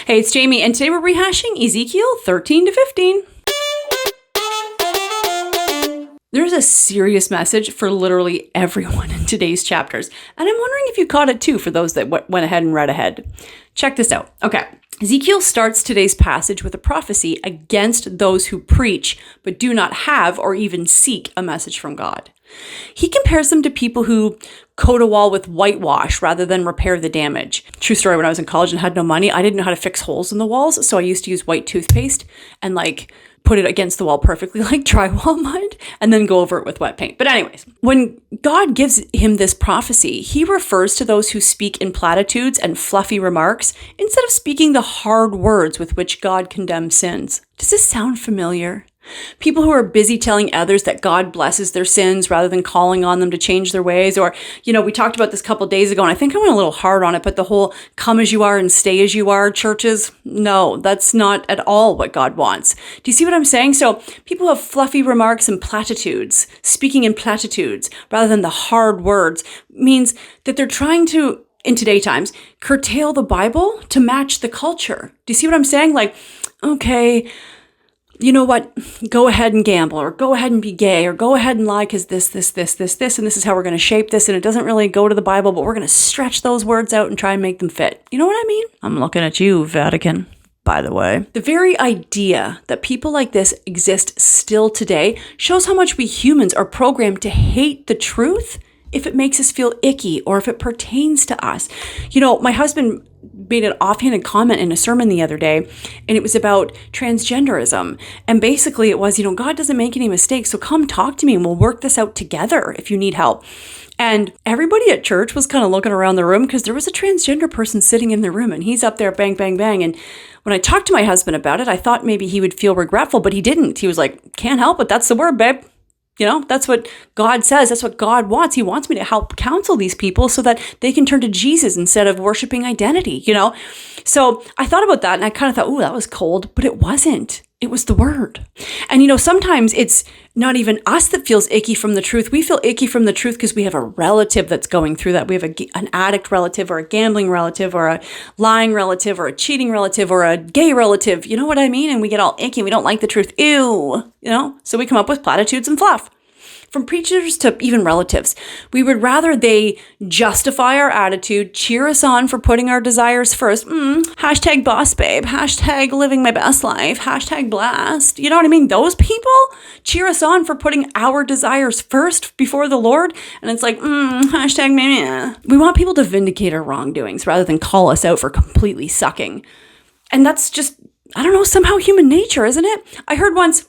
Hey, it's Jamie, and today we're rehashing Ezekiel 13 to 15. There's a serious message for literally everyone in today's chapters, and I'm wondering if you caught it too for those that went ahead and read ahead. Check this out. Okay. Ezekiel starts today's passage with a prophecy against those who preach but do not have or even seek a message from God. He compares them to people who coat a wall with whitewash rather than repair the damage. True story, when I was in college and had no money, I didn't know how to fix holes in the walls, so I used to use white toothpaste and put it against the wall perfectly like drywall mud and then go over it with wet paint. But anyways, when God gives him this prophecy, he refers to those who speak in platitudes and fluffy remarks instead of speaking the hard words with which God condemns sins. Does this sound familiar? People who are busy telling others that God blesses their sins rather than calling on them to change their ways. Or, we talked about this a couple of days ago, and I think I went a little hard on it, but the whole come as you are and stay as you are churches, no, that's not at all what God wants. Do you see what I'm saying? So people have fluffy remarks and platitudes, speaking in platitudes rather than the hard words, means that they're trying to, in today times, curtail the Bible to match the culture. Do you see what I'm saying? Okay, you know what, go ahead and gamble, or go ahead and be gay, or go ahead and lie because this, and this is how we're going to shape this, and it doesn't really go to the Bible, but we're going to stretch those words out and try and make them fit. You know what I mean? I'm looking at you, Vatican, by the way. The very idea that people like this exist still today shows how much we humans are programmed to hate the truth if it makes us feel icky or if it pertains to us. My husband made an offhanded comment in a sermon the other day, and it was about transgenderism. And basically it was, God doesn't make any mistakes, so come talk to me and we'll work this out together if you need help. And everybody at church was kind of looking around the room because there was a transgender person sitting in the room, and he's up there bang, bang, bang. And when I talked to my husband about it, I thought maybe he would feel regretful, but he didn't. He was like, can't help it. That's the word, babe. That's what God says. That's what God wants. He wants me to help counsel these people so that they can turn to Jesus instead of worshiping identity, So I thought about that, and I kind of thought, that was cold, but it wasn't. It was the word. And, sometimes it's not even us that feels icky from the truth. We feel icky from the truth because we have a relative that's going through that. We have an addict relative, or a gambling relative, or a lying relative, or a cheating relative, or a gay relative. You know what I mean? And we get all icky and we don't like the truth. Ew, So we come up with platitudes and fluff. From preachers to even relatives, we would rather they justify our attitude, cheer us on for putting our desires first. Hashtag boss babe, hashtag living my best life, hashtag blessed. You know what I mean? Those people cheer us on for putting our desires first before the Lord. And it's like, hashtag meh. We want people to vindicate our wrongdoings rather than call us out for completely sucking. And that's just, somehow human nature, isn't it? I heard once,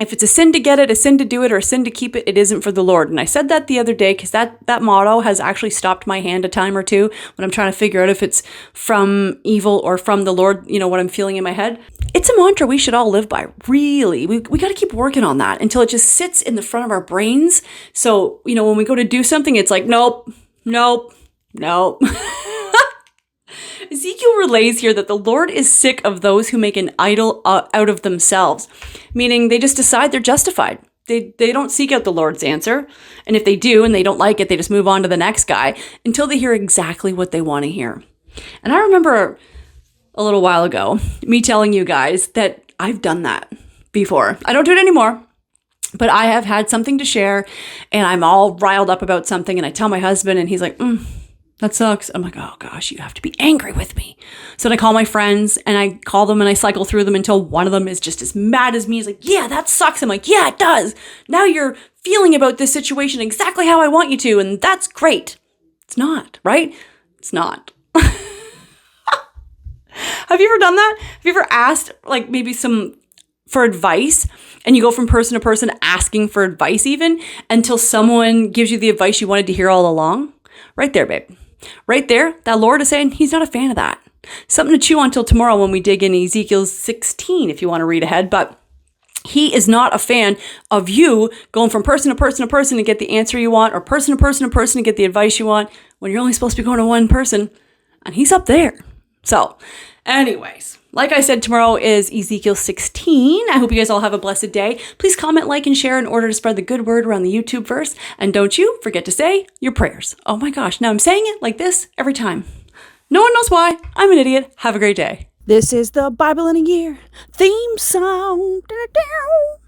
if it's a sin to get it, a sin to do it, or a sin to keep it, it isn't for the Lord. And I said that the other day because that motto has actually stopped my hand a time or two when I'm trying to figure out if it's from evil or from the Lord, what I'm feeling in my head. It's a mantra we should all live by, really. We got to keep working on that until it just sits in the front of our brains. So, when we go to do something, it's like, nope. Ezekiel relays here that the Lord is sick of those who make an idol out of themselves, meaning they just decide they're justified. They don't seek out the Lord's answer. And if they do and they don't like it, they just move on to the next guy until they hear exactly what they want to hear. And I remember a little while ago, me telling you guys that I've done that before. I don't do it anymore. But I have had something to share, and I'm all riled up about something, and I tell my husband, and he's like, that sucks. I'm like, oh gosh, you have to be angry with me. So then I call my friends, and I call them and I cycle through them until one of them is just as mad as me. He's like, yeah, that sucks. I'm like, yeah, it does. Now you're feeling about this situation exactly how I want you to. And that's great. It's not, right? It's not. Have you ever done that? Have you ever asked maybe for advice, and you go from person to person asking for advice even until someone gives you the advice you wanted to hear all along? Right there, babe. Right there, that Lord is saying he's not a fan of that. Something to chew on till tomorrow when we dig in Ezekiel 16, if you want to read ahead. But he is not a fan of you going from person to person to person to get the answer you want, or person to person to person to get the advice you want, when you're only supposed to be going to one person, and he's up there. So, anyways, like I said, tomorrow is Ezekiel 16. I hope you guys all have a blessed day. Please comment, like, and share in order to spread the good word around the YouTube verse. And don't you forget to say your prayers. Oh my gosh, now I'm saying it like this every time. No one knows why. I'm an idiot. Have a great day. This is the Bible in a Year theme song.